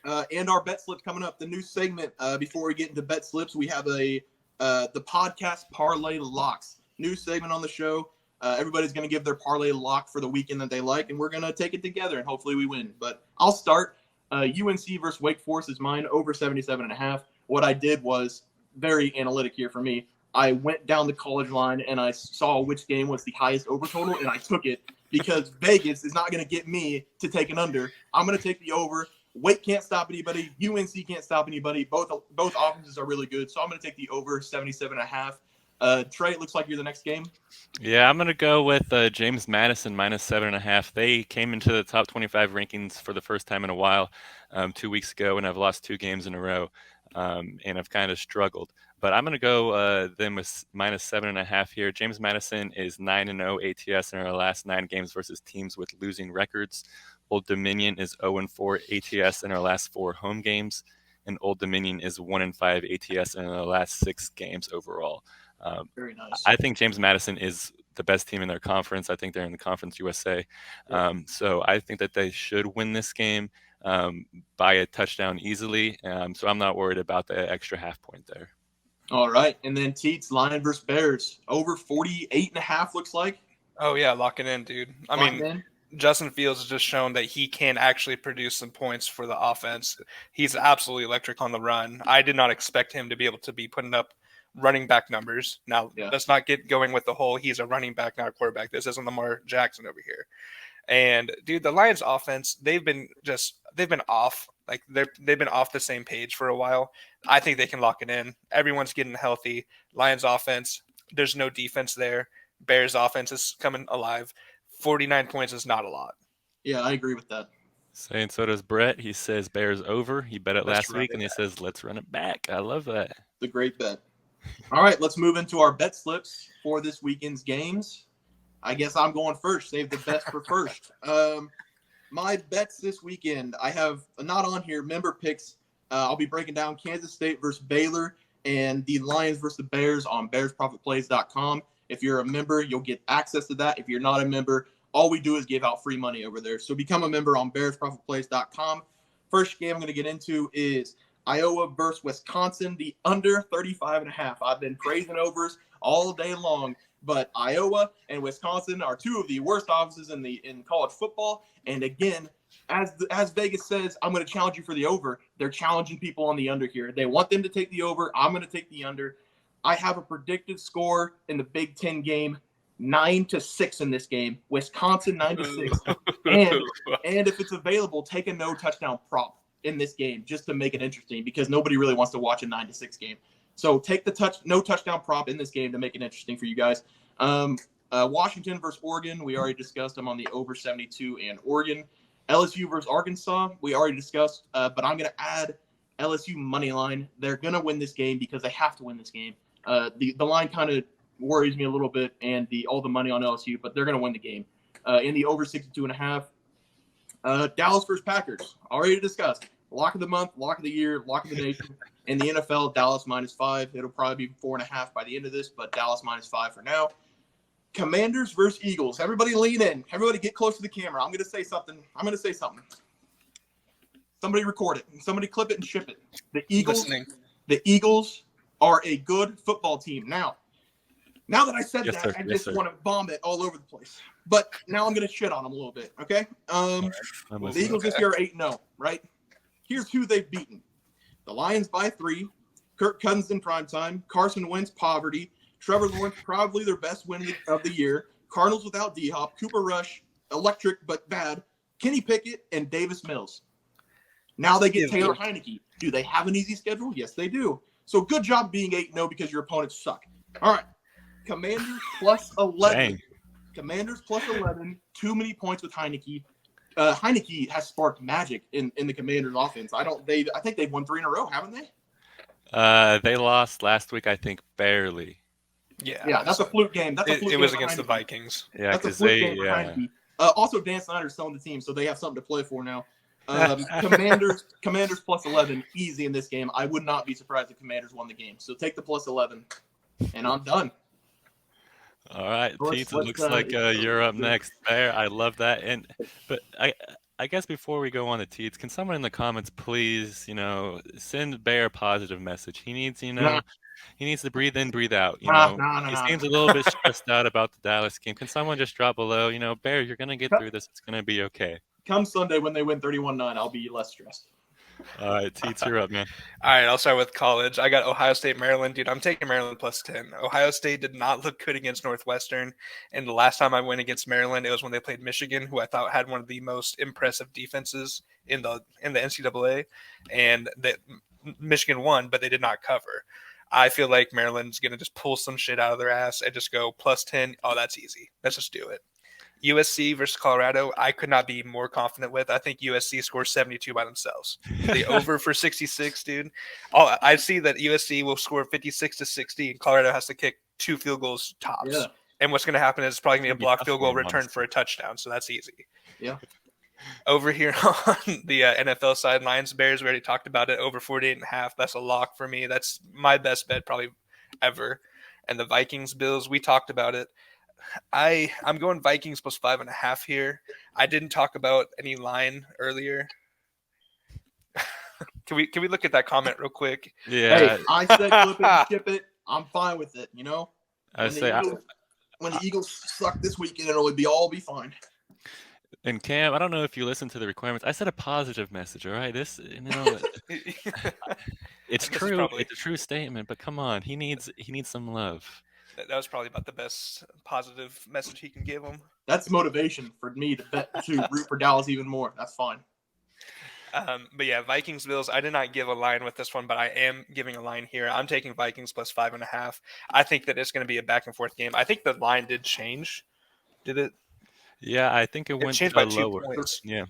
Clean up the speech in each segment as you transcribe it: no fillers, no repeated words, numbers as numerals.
And our bet slips coming up. The new segment. Before we get into bet slips, we have the podcast Parlay Locks. New segment on the show. Everybody's going to give their parlay lock for the weekend that they like, and we're going to take it together, and hopefully we win. But I'll start. UNC versus Wake Forest is mine, over 77.5. What I did was very analytic here for me. I went down the college line, and I saw which game was the highest over total, and I took it because Vegas is not going to get me to take an under. I'm going to take the over. Wake can't stop anybody. UNC can't stop anybody. Both offenses are really good, so I'm going to take the over 77.5. Trey, it looks like you're the next game. Yeah, I'm going to go with James Madison minus 7.5. They came into the top 25 rankings for the first time in a while 2 weeks ago, and I've lost 2 games in a row, and I've kind of struggled. But I'm going to go them with minus 7.5 here. James Madison is 9-0 ATS in our last 9 games versus teams with losing records. Old Dominion is 0-4 ATS in our last 4 home games, and Old Dominion is 1-5 ATS in the last 6 games overall. Very nice. I think James Madison is the best team in their conference. I think they're in the Conference USA. So I think that they should win this game by a touchdown easily. So I'm not worried about the extra half point there. All right. And then Teats, Lions versus Bears. Over 48.5 looks like. Oh, yeah, lock it in, dude. I mean, Justin Fields has just shown that he can actually produce some points for the offense. He's absolutely electric on the run. I did not expect him to be able to be putting up running back numbers. Now, let's not get going with the whole he's a running back, not a quarterback. This isn't Lamar Jackson over here. And, dude, the Lions offense, they've been off. Like, they've been off the same page for a while. I think they can lock it in. Everyone's getting healthy. Lions offense, there's no defense there. Bears offense is coming alive. 49 points is not a lot. Yeah, I agree with that. And so does Brett. He says Bears over. He bet it last week, and he says, let's run it back. I love that. It's a great bet. All right, let's move into our bet slips for this weekend's games. I guess I'm going first. Save the best for first. My bets this weekend, I have not on here, member picks. I'll be breaking down Kansas State versus Baylor and the Lions versus the Bears on bearsprofitplays.com. If you're a member, you'll get access to that. If you're not a member, all we do is give out free money over there. So become a member on bearsprofitplays.com. First game I'm going to get into is Iowa versus Wisconsin, the under 35.5. I've been praising overs all day long, but Iowa and Wisconsin are 2 of the worst offenses in college football. And again, as Vegas says, I'm going to challenge you for the over. They're challenging people on the under here. They want them to take the over. I'm going to take the under. I have a predicted score in the Big Ten game, 9-6 in this game. Wisconsin 9-6. And if it's available, take a no touchdown prop in this game just to make it interesting because nobody really wants to watch a 9-6 game. So take the no touchdown prop in this game to make it interesting for you guys. Washington versus Oregon, we already discussed. I'm on the over 72 and Oregon. LSU versus Arkansas, we already discussed, but I'm going to add LSU money line. They're going to win this game because they have to win this game. The line kind of worries me a little bit and all the money on LSU, but they're going to win the game. In the over 62.5, Dallas versus Packers, already discussed. Lock of the month, lock of the year, lock of the nation. In the NFL, Dallas -5. It'll probably be 4.5 by the end of this, but Dallas -5 for now. Commanders versus Eagles. Everybody lean in. Everybody get close to the camera. I'm going to say something. Somebody record it. Somebody clip it and ship it. The Eagles are a good football team. Now that I said that, I just want to vomit all over the place. But now I'm going to shit on them a little bit, okay? The Eagles this year are 8-0, right? Here's who they've beaten. The Lions by 3. Kirk Cousins in primetime. Carson Wentz, poverty. Trevor Lawrence, probably their best win of the year. Cardinals without D-Hop. Cooper Rush, electric but bad. Kenny Pickett, and Davis Mills. Now they get Taylor Heineke. Do they have an easy schedule? Yes, they do. So good job being 8-0 because your opponents suck. All right. Commanders +11. Dang. Commanders +11. Too many points with Heineke. Heineke has sparked magic in the Commanders' offense. I think they've won 3 in a row, haven't they? They lost last week, I think, barely. Yeah, that's a fluke game. It was against the Vikings. Yeah, that's a fluke game for Heineke. Also, Dan Snyder's selling the team, so they have something to play for now. Commanders +11, easy in this game. I would not be surprised if Commanders won the game. So take the +11, and I'm done. All right, Teats, it looks like you're up next there. I love that. But I guess before we go on to Teats, can someone in the comments please, send Bear a positive message? He needs, Nah, he needs to breathe in, breathe out. He nah. seems a little bit stressed out about the Dallas game. Can someone just drop below? Bear, you're gonna get through this. It's gonna be okay. Come Sunday when they win 31-9, I'll be less stressed. All right, Teats, you're up, man. All right, I'll start with college. I got Ohio State, Maryland. Dude, I'm taking Maryland plus 10. Ohio State did not look good against Northwestern. And the last time I went against Maryland, it was when they played Michigan, who I thought had one of the most impressive defenses in the NCAA. And that Michigan won, but they did not cover. I feel like Maryland's going to just pull some shit out of their ass and just go plus 10. Oh, that's easy. Let's just do it. USC versus Colorado, I could not be more confident with. I think USC scores 72 by themselves. The over for 66, dude. Oh, I see that USC will score 56-60, and Colorado has to kick 2 field goals tops. Yeah. And what's going to happen is it's probably going to be a blocked field goal return for a touchdown, so that's easy. Yeah. Over here on the NFL side, Lions Bears, we already talked about it, over 48.5. That's a lock for me. That's my best bet probably ever. And the Vikings Bills, we talked about it. I'm going Vikings plus 5.5 here. I didn't talk about any line earlier. Can we look at that comment real quick? Yeah. Hey, I said flip it and skip it. I'm fine with it. When the Eagles suck this weekend, it'll all be fine. And Cam, I don't know if you listened to the requirements. I said a positive message. All right, it's true. It's a true statement. But come on, he needs some love. That was probably about the best positive message he can give him. That's motivation for me to root for Dallas even more. That's fine. But yeah, Vikings Bills. I did not give a line with this one, but I am giving a line here. I'm taking Vikings plus 5.5. I think that it's going to be a back and forth game. I think the line did change. Did it? Yeah, I think it went changed by 2 lower. points. Yeah.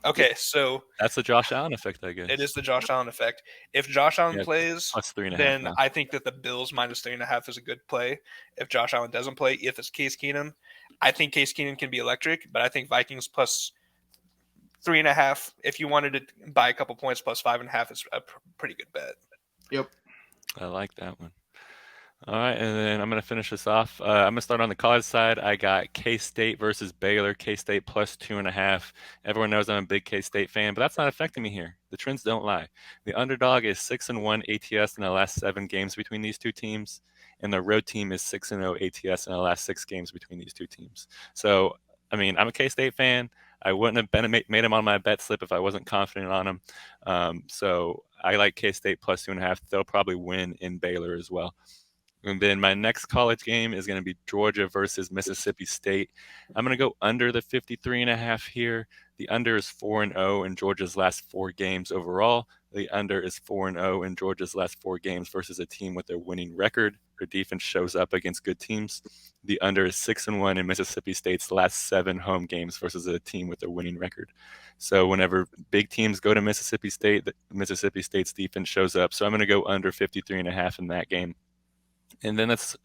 Okay, so that's the Josh Allen effect, I guess. It is the Josh Allen effect. If Josh Allen plays, plus 3.5 then now. I think that the Bills minus 3.5 is a good play. If Josh Allen doesn't play, if it's Case Keenum, I think Case Keenum can be electric, but I think Vikings plus 3.5. If you wanted to buy a couple points, plus 5.5 is a pretty good bet. Yep. I like that one. All right, and then I'm going to finish this off. I'm going to start on the college side. I got K-State versus Baylor. K-State plus 2.5. Everyone knows I'm a big K-State fan, but that's not affecting me here. The trends don't lie. The underdog is 6-1 ATS in the last 7 games between these two teams, and the road team is 6-0 ATS in the last 6 games between these two teams. So, I'm a K-State fan. I wouldn't have made him on my bet slip if I wasn't confident on him. So I like K-State plus 2.5. They'll probably win in Baylor as well. And then my next college game is going to be Georgia versus Mississippi State. I'm going to go under the 53.5 here. The under is 4-0 in Georgia's last 4 games overall. The under is 4-0 in Georgia's last 4 games versus a team with a winning record. Their defense shows up against good teams. The under is 6-1 in Mississippi State's last 7 home games versus a team with a winning record. So whenever big teams go to Mississippi State, Mississippi State's defense shows up. So I'm going to go under 53.5 in that game. And then let's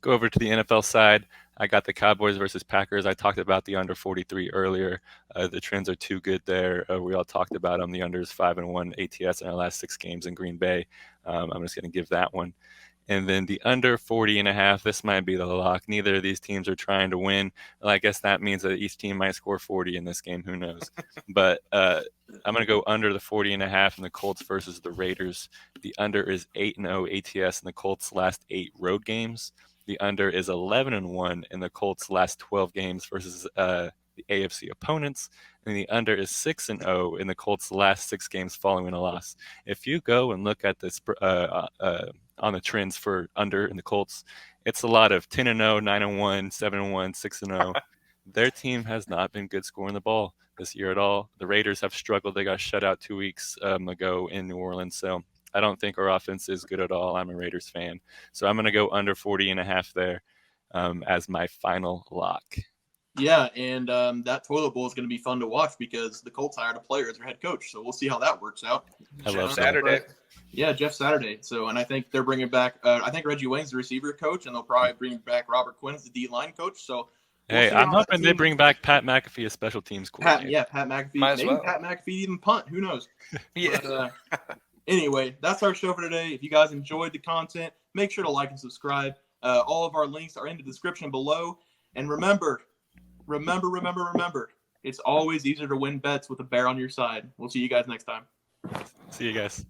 go over to the NFL side. I got the Cowboys versus Packers. I talked about the under 43 earlier. The trends are too good there. We all talked about them. The under is 5-1 ATS in our last 6 games in Green Bay. I'm just going to give that one. And then the under 40.5, this might be the lock. Neither of these teams are trying to win. Well, I guess that means that each team might score 40 in this game. Who knows? But I'm going to go under the 40.5 in the Colts versus the Raiders. The under is 8-0 ATS in the Colts' last 8 road games. The under is 11-1 in the Colts' last 12 games versus the AFC opponents. And the under is 6-0 in the Colts' last 6 games following a loss. If you go and look at this on the trends for under in the Colts, it's a lot of 10-0, 9-1, 7-1, 6-0. Their team has not been good scoring the ball this year at all. The Raiders have struggled. They got shut out 2 weeks ago in New Orleans. So I don't think our offense is good at all. I'm a Raiders fan. So I'm going to go under 40.5 there as my final lock. Yeah, and that toilet bowl is going to be fun to watch because the Colts hired a player as their head coach. So we'll see how that works out. I love Saturday. Yeah, Jeff Saturday. So, and I think they're bringing back, I think Reggie Wayne's the receiver coach, and they'll probably bring back Robert Quinn as the D-line coach. So, hey, I'm hoping they bring back Pat McAfee as special teams coordinator. Pat McAfee. Maybe Pat McAfee even punt. Who knows? Yeah. But, anyway, that's our show for today. If you guys enjoyed the content, make sure to like and subscribe. All of our links are in the description below. And remember, It's always easier to win bets with a bear on your side. We'll see you guys next time. See you guys.